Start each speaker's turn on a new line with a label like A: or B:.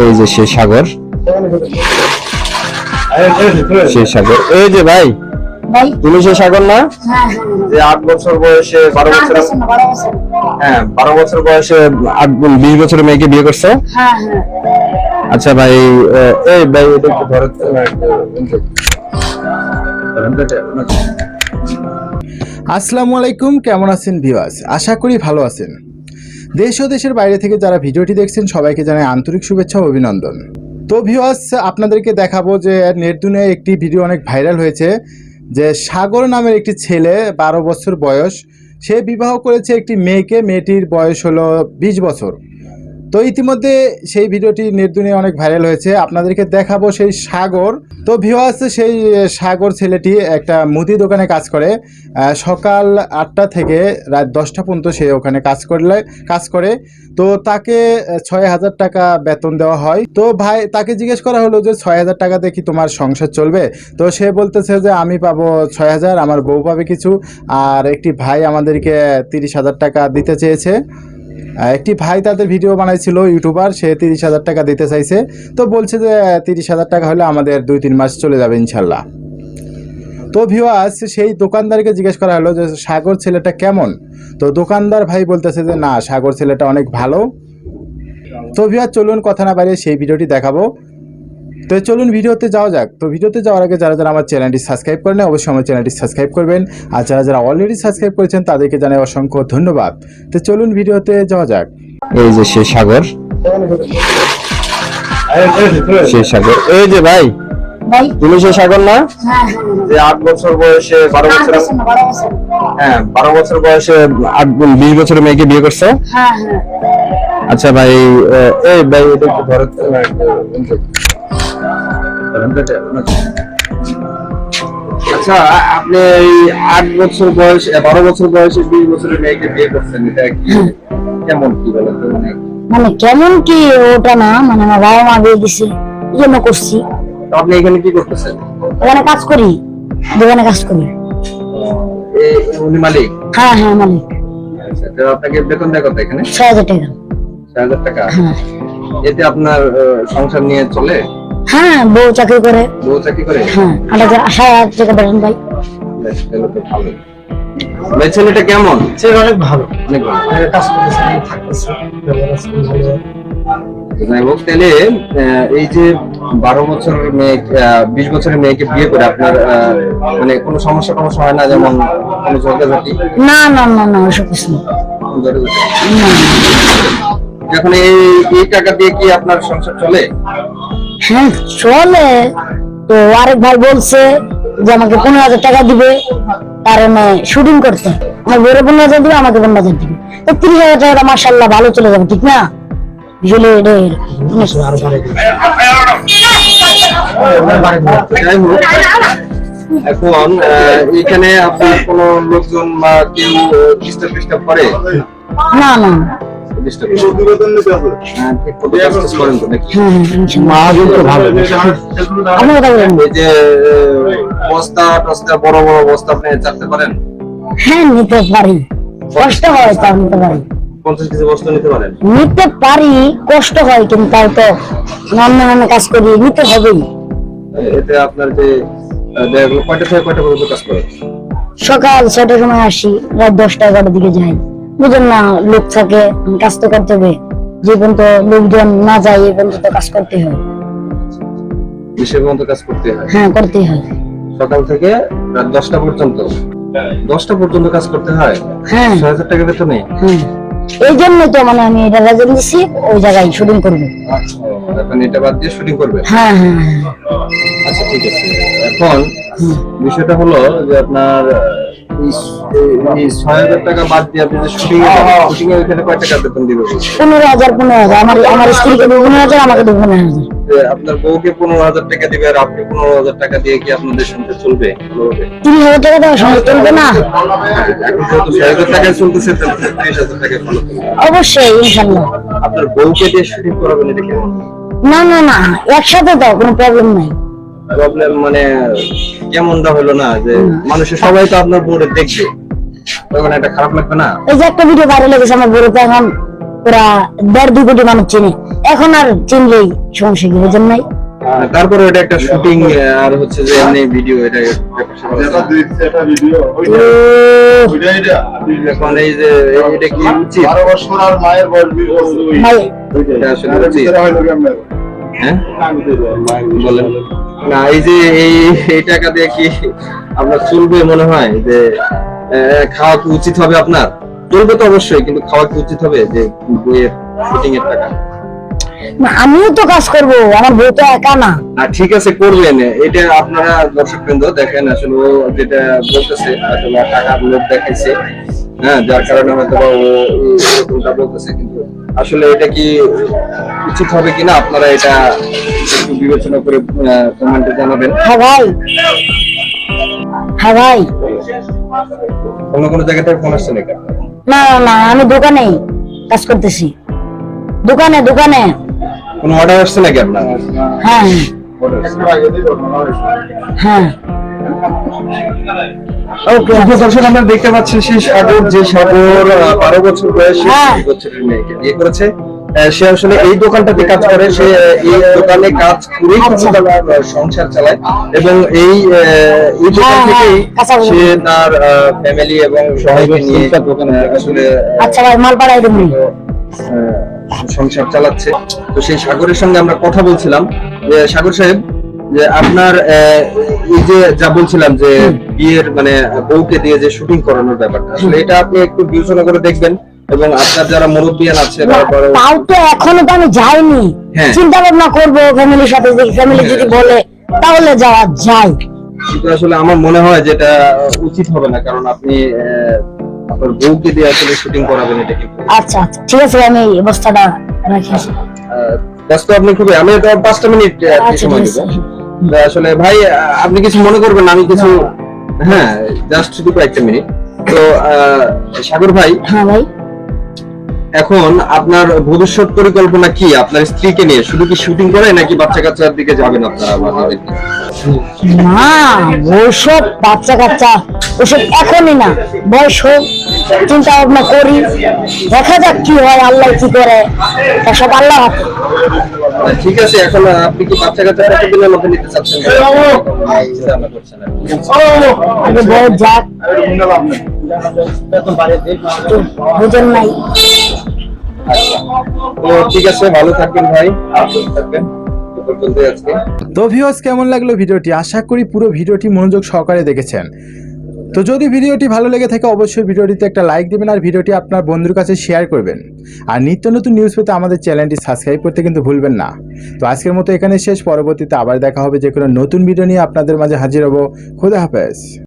A: এই যে সেই সাগর, সেই সাগর। এই যে ভাই, তুমি সেই সাগর না? যে 8 বছর বয়সে 12 বছর, হ্যাঁ 12 বছর বয়সে 20 বছরের মেয়েকে বিয়ে করছো? আচ্ছা ভাই, এই ভাই এটা একটু ধরো।
B: আসসালামু আলাইকুম, কেমন আছেন ভিউয়ার্স? আশা করি ভালো আছেন। দেশ ও দেশের বাইরে থেকে যারা ভিডিওটি দেখছেন সবাইকে জানাই আন্তরিক শুভেচ্ছা ও অভিনন্দন। তো ভিউয়ার্স, আপনাদেরকে দেখাবো যে নেট দুনিয়ায় একটি ভিডিও অনেক ভাইরাল হয়েছে, যে সাগর নামের একটি ছেলে 12 বছর বয়স, সে বিবাহ করেছে একটি মেয়েকে, মেয়েটির বয়স হলো 20 বছর। তো ইতিমধ্যে সেই ভিডিওটি নেট দুনিয়ায় অনেক ভাইরাল হয়েছে, আপনাদেরকে দেখাবো সেই সাগর। তো ভিউয়ার্স, সেই সাগর ছেলেটি একটা মুদি দোকানে কাজ করে, সকাল 8টা থেকে রাত 10টা পর্যন্ত সে ওখানে কাজ করে। তো তাকে 6,000 টাকা বেতন দেওয়া হয়। তো ভাই, তাকে জিজ্ঞেস করা হলো যে 6,000 টাকাতে কি তোমার সংসার চলবে? তো সে বলতেছে যে আমি পাবো 6,000, আমার বউ পাবে কিছু, আর একটি ভাই আমাদেরকে 30,000 টাকা দিতে চেয়েছে। একটি ভাই তাদের ভিডিও বানাইছিল, ইউটিউবার, সে 30,000 টাকা দিতে চাইছে। তো বলছে যে 30,000 টাকা হলে আমাদের 2-3 মাস চলে যাবে ইনশাল্লাহ। তো ভিউয়ার্স, সেই দোকানদারকে জিজ্ঞেস করা হলো যে সাগর ছেলেটা কেমন? তো দোকানদার ভাই বলতেছে যে না, সাগর ছেলেটা অনেক ভালো। তো ভিউয়ার্স, চলুন কথা না বাড়িয়ে সেই ভিডিওটি দেখাবো। তো চলুন ভিডিওতে যাওয়া যাক। তো ভিডিওতে যাওয়ার আগে যারা যারা আমার চ্যানেলটি সাবস্ক্রাইব করেন অবশ্যই আমার চ্যানেলটি সাবস্ক্রাইব করবেন, আর যারা যারা অলরেডি সাবস্ক্রাইব করেছেন তাদেরকে জানাই অসংখ্য ধন্যবাদ। তো চলুন ভিডিওতে যাওয়া যাক।
A: এই যে সেই সাগর, সেই সাগর। এই যে ভাই, তুমি সেই সাগর না? যে 8 বছর বয়সে 12 বছর, হ্যাঁ 12 বছর বয়সে 20 বছরের মেয়েকে বিয়ে করছো? আচ্ছা ভাই, এই ভাই এটা একটু ধরো। আচ্ছা, আপনি এই 8 বছর বয়স 12 বছর বয়সে 20 বছরের মেয়েকে বিয়ে করছেন, এটা কি কেমন, কি বলেন তো?
C: মানে কেমন কি ওটা না, মানে আমার বাবা মা বিয়ে দিছে এই জন্য করছি।
A: তো আপনি এখানে কি করতেছেন?
C: ওখানে কাজ করি, দোকানে কাজ করি।
A: উনি মালিক?
C: হ্যাঁ হ্যাঁ, মালিক।
A: আচ্ছা, তো আপনাকে বেতন দেয় কত এখানে?
C: 6,000 টাকা।
A: 6,000 টাকা?
C: হ্যাঁ।
A: এতে আপনার সংসার নিয়ে চলে?
C: হ্যাঁ, বউ চাকরি করে।
A: বউ চাকরি করে?
C: হ্যাঁ, 8,000 টাকা বেতন পাই।
A: বেশ, তাহলে তো ভালো। ভাই, ছেলেটা কেমন?
D: ছেলে অনেক ভালো,
A: অনেক ভালো।
D: কাজ করতেছে, থাকতেছে, ভালো।
A: যাই হোক, তাহলে এই যে 12 বছরের মেয়ে 20 বছরের মেয়েকে বিয়ে করে আপনার মানে কোনো সমস্যা হয় না? যেমন কোনো ঝগড়াঝাটি?
C: না না না না, ওসব কিছু না।
A: এখন এই টাকা দিয়ে কি আপনার সংসার চলে?
C: হ্যাঁ চলে। তো আরেক ভাই বলছে যে আমাকে 15,000 টাকা দিবে, কারণ শুটিং করতে। আমার বউরে 15,000 দিবে, আমাকে 15,000 দিবে। তো 30,000 টাকা মাশাআল্লাহ ভালো চলে যাবে, ঠিক না?
A: যাই হোক, এখন এখানে আপনার কোনো লোকজন বা কেউ ডিস্টার্ব করে?
C: না না,
A: বস্তা টস্তা বড় বড় বস্তা আপনি চাপতে পারেন?
C: হ্যাঁ নিতে পারি, কষ্ট হয় তা নিতে পারি।
A: 50 কেজি বস্তা নিতে পারেন?
C: নিতে পারি, কষ্ট হয়, কিন্তু তাও তো অন্য কাজ করি, নিতে হবেই।
A: এতে আপনার যে কয়টা থেকে কয়টা পর্যন্ত কাজ করেন?
C: সকাল 6টার সময় আসি, রাত 10টা-11টার দিকে যাই। বুঝেন না, লোক থাকে, কাজ তো করতে হবে। যে পর্যন্ত লোকজন না যায় এই পর্যন্ত কাজ করতে হয়।
A: কিসের পর্যন্ত কাজ করতে হয়?
C: হ্যাঁ, করতেই হয়।
A: সকাল থেকে রাত 10টা পর্যন্ত? 10টা পর্যন্ত কাজ করতে হয়?
C: হ্যাঁ।
A: 6,000 টাকা বেতনে?
C: হ্যাঁ, এই জন্য তো মানে আমি এটা রাজন দিছি, ওই জায়গায় শুটিং করবো।
A: এখন এটা বাদ দিয়ে শুটিং করবে?
C: হ্যাঁ হ্যাঁ হ্যাঁ।
A: আচ্ছা, ঠিক আছে। এখন বিষয়টা হলো যে আপনার এই 6,000 টাকা বাদ দিয়ে আপনি যে শুটিং এ ওইখানে কয় টাকা বেতন দিবে?
C: 15,000। আমার স্ত্রীকে 15,000, আমাকে 15,000।
A: আপনার বউকে 15,000 টাকা দিবে, আর আপনি 15,000 টাকা দিয়ে কি আপনাদের সংসার চলবে ভালোভাবে?
C: 30,000 টাকা দেওয়া সংসার চলবে না?
A: এখন যেহেতু 6,000 টাকায় চলতেছে, তাহলে 30,000 টাকায় ভালো চলবে
C: অবশ্যই, ইনশাল্লাহ।
A: আপনার বউকে দিয়ে শুটিং করাবেন, এটা কেমন?
C: না না না, একসাথে দাও, কোনো প্রবলেম নাই।
A: প্রবলেম মানে কেমনটা হলো না যে মানুষের সবাই তো আপনার বউরে দেখবে, তখন এটা খারাপ লাগবে না?
C: এই যে একটা ভিডিও ভাইরাল হয়েছে, আমার বড় তো এখন ওরা 1.5-2 কোটি মানুষ চিনে, এখন আর চিনলেই সমস্যা কি বুঝেন নাই?
A: তারপরে এটা একটা শুটিং আর হচ্ছে যে এমনি ভিডিও, এটা এখন এই যে এটা কি উচিত?
E: 12 বছর আর মায়ের বয়স 20 বছর।
C: ভাই
A: এটা আসলে উচিত? হ্যাঁ বলেন না, এই যে এই টাকা দিয়ে কি আপনার চলবে মনে হয়? যে খাওয়া কি উচিত হবে আপনার? চলবে তো অবশ্যই, কিন্তু খাওয়া কি উচিত হবে যে বইয়ের শুটিং এর টাকা?
C: না, আমিও তো কাজ করব, আমার বউ তো একা না।
A: ঠিক আছে, করলেন। এটা আপনারা দর্শক বৃন্দ দেখেন, আসলে ও যেটা বলতেছে আসলে টাকার লোভ দেখাইছে, হ্যাঁ, যার কারণে হয়তো বা ও এরকমটা বলতেছে। কিন্তু আসলে এটা কি উচিত হবে কিনা আপনারা এটা একটু বিবেচনা করে কমেন্টে জানাবেন।
C: হ্যাঁ ভাই, হ্যাঁ ভাই।
A: অন্য কোনো জায়গা থেকে ফোন আসছে নাকি?
C: না না না, আমি দোকানেই কাজ করতেছি, দোকানে।
A: কোনো অর্ডার আসছে নাকি আপনার?
C: হ্যাঁ হ্যাঁ, ওকে।
A: দর্শক আমরা দেখতে পাচ্ছি সেই সাগর, যে সাগর 12 বছর বয়সে
C: হ্যাঁ।
A: 20 বছরের মেয়েকে বিয়ে করেছে। সে আসলে এই দোকানটাতে কাজ করে, সে এই দোকানে কাজ করে তার সংসার চালায়, এবং এই দোকান
C: হ্যাঁ,
A: থেকেই
C: কাঁচাগোল্লা।
A: সে তার ফ্যামিলি এবং সবাইকে নিয়ে দোকানে আসলে
C: আচ্ছা ভাই, মাল পাঠাই দেবো।
A: সংসার চালাচ্ছে। তো সেই সাগরের সঙ্গে আমরা কথা বলছিলাম যে সাগর সাহেব, যে আপনার এই যে যা বলছিলাম যে বিয়ের মানে বউকে দিয়ে যে শুটিং করানোর ব্যাপারটা, আসলে এটা আপনি একটু বিবেচনা করে দেখবেন, এবং আপনার যারা মুরব্বিয়ান আছে বা বড়,
C: তাও তো এখনো তো আমি যাইনি,
A: হ্যাঁ।
C: চিন্তা ভাবনা করবো ফ্যামিলির সাথে, ফ্যামিলি যদি বলে তাহলে যাওয়া যায়।
A: কিন্তু আসলে আমার মনে হয় যেটা উচিত হবে না, কারণ আপনি আপনার বউকে দিয়ে আসলে শুটিং করাবেন, এটা কিন্তু
C: আচ্ছা আচ্ছা, ঠিক আছে, আমি এই অবস্থাটা রাখি।
A: ব্যস্ত আপনি খুবই, আমি তো 5টা মিনিট
C: আচ্ছা,
A: সময়
C: ঠিক
A: দেবো।
C: আছে।
A: আসলে ভাই আপনি কিছু মনে করবেন না, আমি কিছু, হ্যাঁ, জাস্ট শুধু কয়েকটা মিনিট। তো সাগর ভাই,
C: হ্যাঁ ভাই,
A: এখন আপনার ভবিষ্যৎ পরিকল্পনা কি? আপনার স্ত্রীকে নিয়ে শুধু কি শুটিং করে নাকি বাচ্চা কাচ্চার দিকে যাবেন আপনারা?
C: না ওইসব বাচ্চা কাচ্চা ওসব এখনই না, বয়স হোক, চিন্তা ভাবনা করি, দেখা যাক কি হয়, আল্লাহ কি করে, তা সব আল্লাহ হাতে।
A: ঠিক আছে, এখন আপনি কি বাচ্চা কাচ্চা কতদিনের মধ্যে নিতে চাচ্ছেন? চিন্তা করছেন আর কি?
C: আগে বয়স যাক, বুঝেন নাই।
A: তো ঠিক আছে, ভালো থাকবেন ভাই, সুস্থ থাকবেন। এই পর্যন্তই আজকে।
B: তো ভিউয়ার্স, কেমন লাগলো ভিডিওটি? আশা করি পুরো ভিডিওটি মনোযোগ সহকারে দেখেছেন। তো যদি ভিডিওটি ভালো লেগে থাকে অবশ্যই ভিডিওটিতে একটা লাইক দিবেন, আর ভিডিওটি আপনার বন্ধুর কাছে শেয়ার করবেন, আর নিত্য নতুন নিউজ পেতে আমাদের চ্যানেলটি সাবস্ক্রাইব করতে কিন্তু ভুলবেন না। তো আজকের মতো এখানে শেষ, পরবর্তীতে আবার দেখা হবে যে কোনো নতুন ভিডিও নিয়ে আপনাদের মাঝে হাজির হব। খোদা হাফেজ।